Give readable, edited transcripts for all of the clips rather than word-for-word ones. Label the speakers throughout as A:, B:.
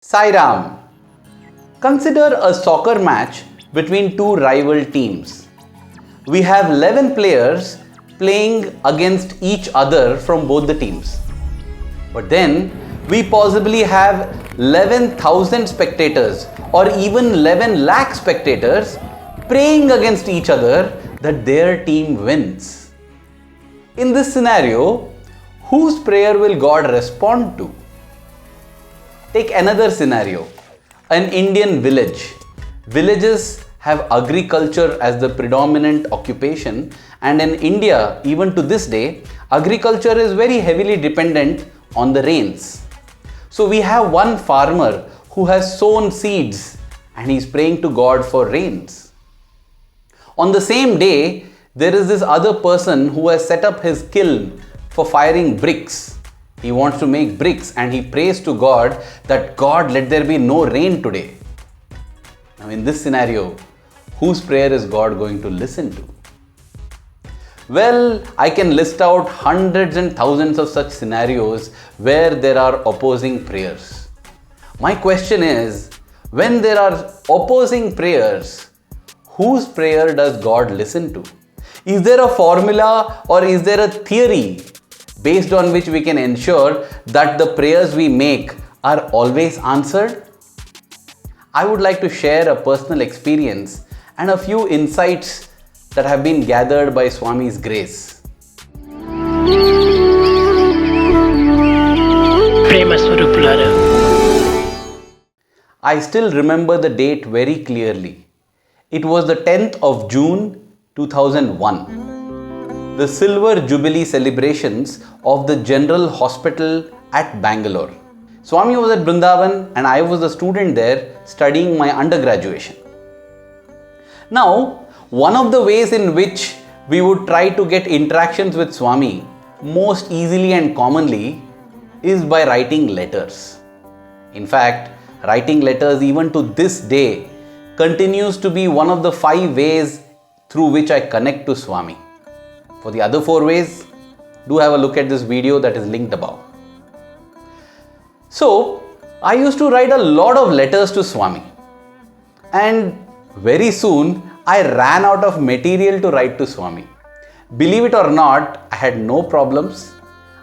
A: Sairam. Consider a soccer match between two rival teams. We have 11 players playing against each other from both the teams. But then we possibly have 11,000 spectators or even 11 lakh spectators praying against each other that their team wins. In this scenario, whose prayer will God respond to? Take another scenario, an Indian village. Villages have agriculture as the predominant occupation, and in India, even to this day, agriculture is very heavily dependent on the rains. So we have one farmer who has sown seeds and he's praying to God for rains. On the same day, there is this other person who has set up his kiln for firing bricks. He wants to make bricks and he prays to God that God, let there be no rain today. Now in this scenario, whose prayer is God going to listen to? Well, I can list out hundreds and thousands of such scenarios where there are opposing prayers. My question is, when there are opposing prayers, whose prayer does God listen to? Is there a formula or is there a theory based on which we can ensure that the prayers we make are always answered? I would like to share a personal experience and a few insights that have been gathered by Swami's grace. I still remember the date very clearly. It was the 10th of June 2001. The Silver Jubilee celebrations of the General Hospital at Bangalore. Swami was at Brindavan and I was a student there studying my undergraduation. Now, one of the ways in which we would try to get interactions with Swami most easily and commonly is by writing letters. In fact, writing letters even to this day continues to be one of the 5 ways through which I connect to Swami. For the other 4 ways, do have a look at this video that is linked above. So, I used to write a lot of letters to Swami, and very soon I ran out of material to write to Swami. Believe it or not, I had no problems,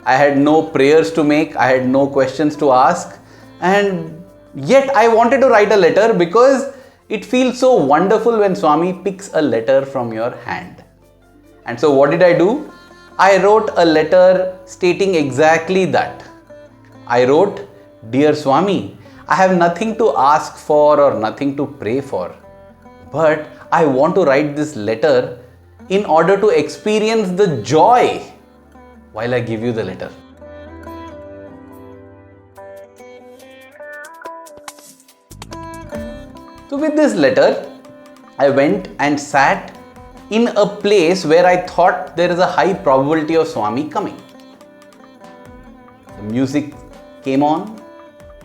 A: I had no prayers to make, I had no questions to ask, and yet I wanted to write a letter because it feels so wonderful when Swami picks a letter from your hand. And so what did I do? I wrote a letter stating exactly that. I wrote, "Dear Swami, I have nothing to ask for or nothing to pray for, but I want to write this letter in order to experience the joy while I give you the letter." So with this letter, I went and sat in a place where I thought there is a high probability of Swami coming. The music came on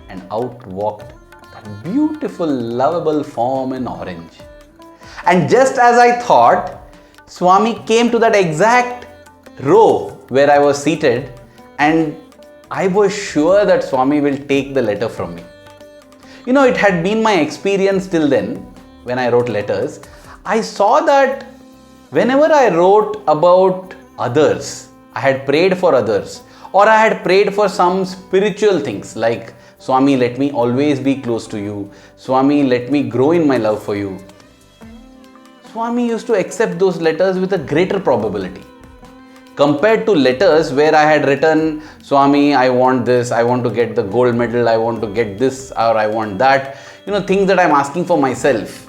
A: and out walked that beautiful, lovable form in orange. And just as I thought, Swami came to that exact row where I was seated, and I was sure that Swami will take the letter from me. You know, it had been my experience till then, when I wrote letters, I saw that whenever I wrote about others, I had prayed for others, or I had prayed for some spiritual things like, "Swami, let me always be close to you. Swami, let me grow in my love for you." Swami used to accept those letters with a greater probability compared to letters where I had written, "Swami, I want this, I want to get the gold medal, I want to get this, or I want that." You know, things that I'm asking for myself.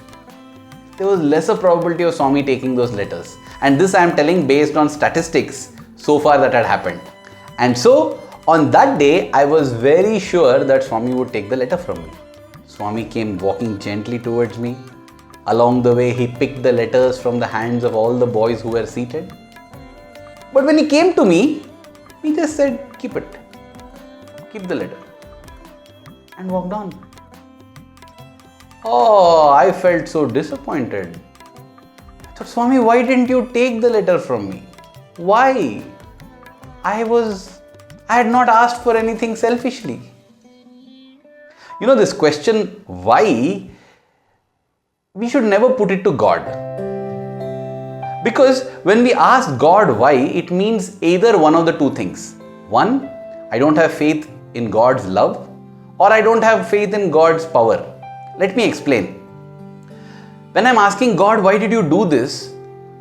A: There was lesser probability of Swami taking those letters. And this I am telling based on statistics so far that had happened. And so, on that day, I was very sure that Swami would take the letter from me. Swami came walking gently towards me. Along the way, he picked the letters from the hands of all the boys who were seated. But when he came to me, he just said, "Keep it. Keep the letter." And walked on. Oh, I felt so disappointed. I thought, "Swami, why didn't you take the letter from me? Why? I had not asked for anything selfishly." This question, why, we should never put it to God. Because when we ask God why, it means either one of the two things. One, I don't have faith in God's love, or I don't have faith in God's power. Let me explain. When I'm asking God, why did you do this?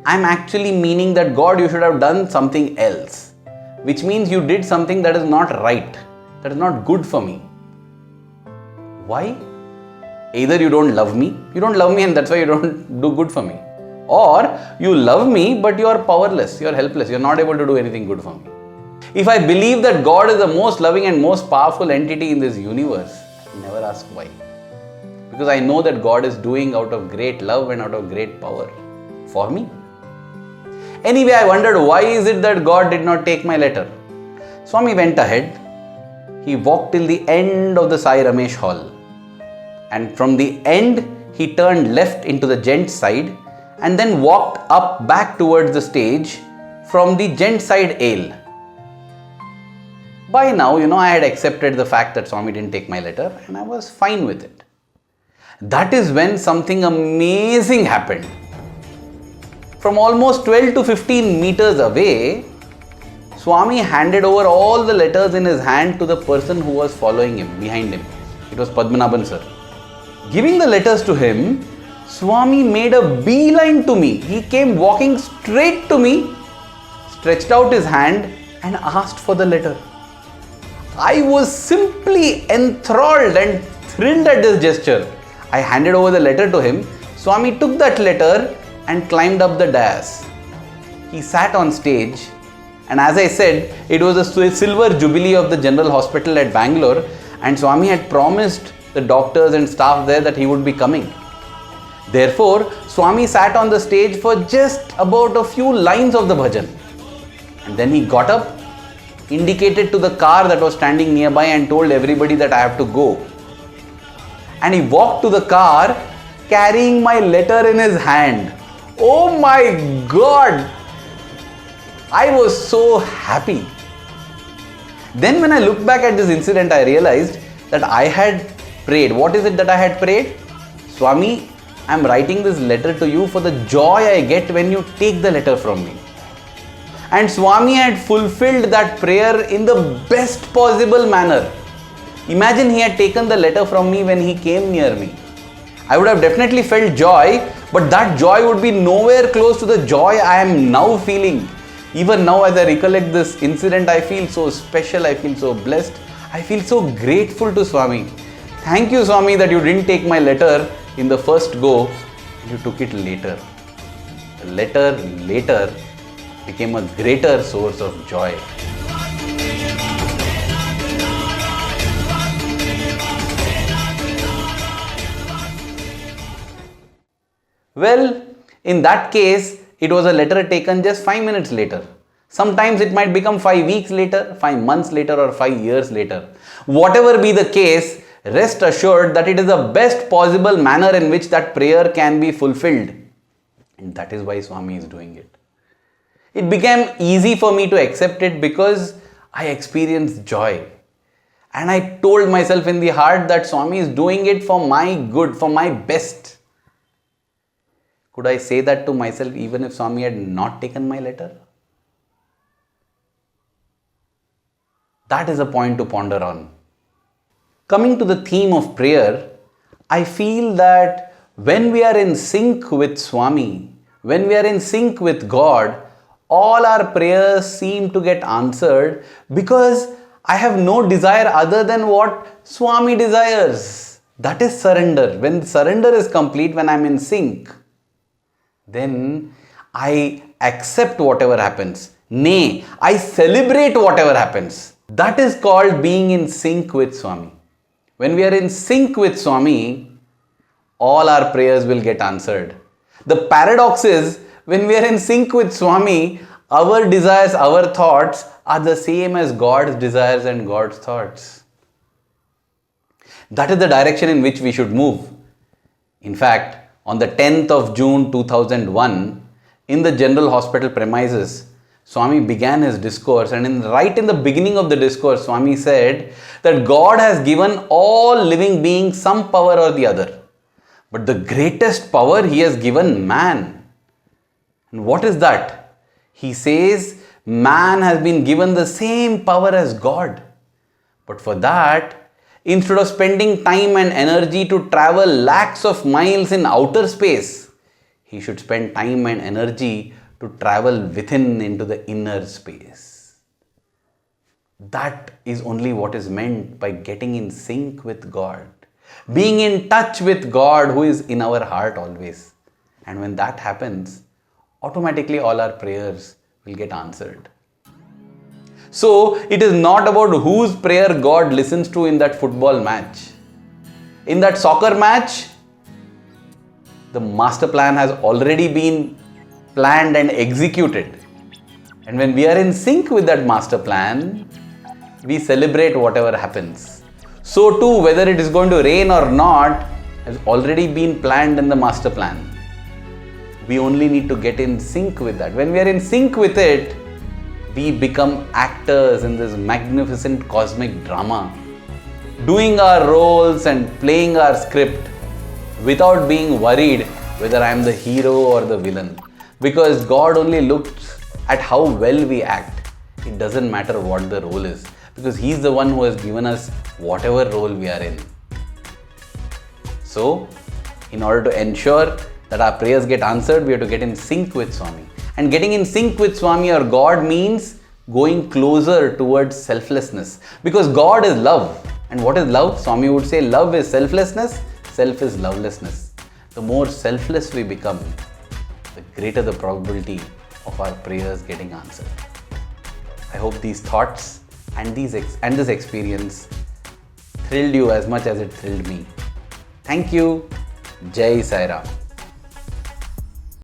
A: I'm actually meaning that God, you should have done something else. Which means you did something that is not right, that is not good for me. Why? Either you don't love me and that's why you don't do good for me. Or you love me but you are powerless, you are helpless, you are not able to do anything good for me. If I believe that God is the most loving and most powerful entity in this universe, I never ask why. Because I know that God is doing out of great love and out of great power for me. Anyway, I wondered, why is it that God did not take my letter? Swami went ahead. He walked till the end of the Sai Ramesh hall. And from the end, he turned left into the gents side and then walked up back towards the stage from the gents side aisle. By now, I had accepted the fact that Swami didn't take my letter and I was fine with it. That is when something amazing happened. From almost 12 to 15 meters away, Swami handed over all the letters in his hand to the person who was following him, behind him. It was Padmanabhan sir. Giving the letters to him, Swami made a beeline to me. He came walking straight to me, stretched out his hand and asked for the letter. I was simply enthralled and thrilled at this gesture. I handed over the letter to him. Swami took that letter and climbed up the dais. He sat on stage, and as I said, it was a silver jubilee of the General Hospital at Bangalore, and Swami had promised the doctors and staff there that he would be coming. Therefore, Swami sat on the stage for just about a few lines of the bhajan. And then he got up, indicated to the car that was standing nearby and told everybody that I have to go. And he walked to the car carrying my letter in his hand. Oh my God! I was so happy. Then when I look back at this incident, I realized that I had prayed. What is it that I had prayed? Swami, I am writing this letter to you for the joy I get when you take the letter from me. And Swami had fulfilled that prayer in the best possible manner. Imagine he had taken the letter from me when he came near me. I would have definitely felt joy, but that joy would be nowhere close to the joy I am now feeling. Even now, as I recollect this incident, I feel so special, I feel so blessed, I feel so grateful to Swami. Thank you, Swami, that you didn't take my letter in the first go, you took it later. The letter later became a greater source of joy. Well, in that case, it was a letter taken just 5 minutes later. Sometimes it might become 5 weeks later, 5 months later, or 5 years later. Whatever be the case, rest assured that it is the best possible manner in which that prayer can be fulfilled. And that is why Swami is doing it. It became easy for me to accept it because I experienced joy. And I told myself in the heart that Swami is doing it for my good, for my best. Could I say that to myself even if Swami had not taken my letter? That is a point to ponder on. Coming to the theme of prayer, I feel that when we are in sync with Swami, when we are in sync with God, all our prayers seem to get answered because I have no desire other than what Swami desires. That is surrender. When surrender is complete, when I am in sync, then I accept whatever happens. Nay, I celebrate whatever happens. That is called being in sync with Swami. When we are in sync with Swami, all our prayers will get answered. The paradox is, when we are in sync with Swami, our desires, our thoughts are the same as God's desires and God's thoughts. That is the direction in which we should move. In fact, on the 10th of June 2001, in the General Hospital premises, Swami began his discourse, and right in the beginning of the discourse, Swami said that God has given all living beings some power or the other. But the greatest power He has given man. And what is that? He says man has been given the same power as God. But for that, instead of spending time and energy to travel lakhs of miles in outer space, he should spend time and energy to travel within into the inner space. That is only what is meant by getting in sync with God. Being in touch with God who is in our heart always. And when that happens, automatically all our prayers will get answered. So, it is not about whose prayer God listens to in that football match. In that soccer match, the master plan has already been planned and executed. And when we are in sync with that master plan, we celebrate whatever happens. So too, whether it is going to rain or not, has already been planned in the master plan. We only need to get in sync with that. When we are in sync with it, we become actors in this magnificent cosmic drama, doing our roles and playing our script without being worried whether I am the hero or the villain. Because God only looks at how well we act. It doesn't matter what the role is, because He is the one who has given us whatever role we are in. So, in order to ensure that our prayers get answered, we have to get in sync with Swami. And getting in sync with Swami or God means going closer towards selflessness. Because God is love. And what is love? Swami would say love is selflessness, self is lovelessness. The more selfless we become, the greater the probability of our prayers getting answered. I hope these thoughts and this experience thrilled you as much as it thrilled me. Thank you. Jai Sai Ram.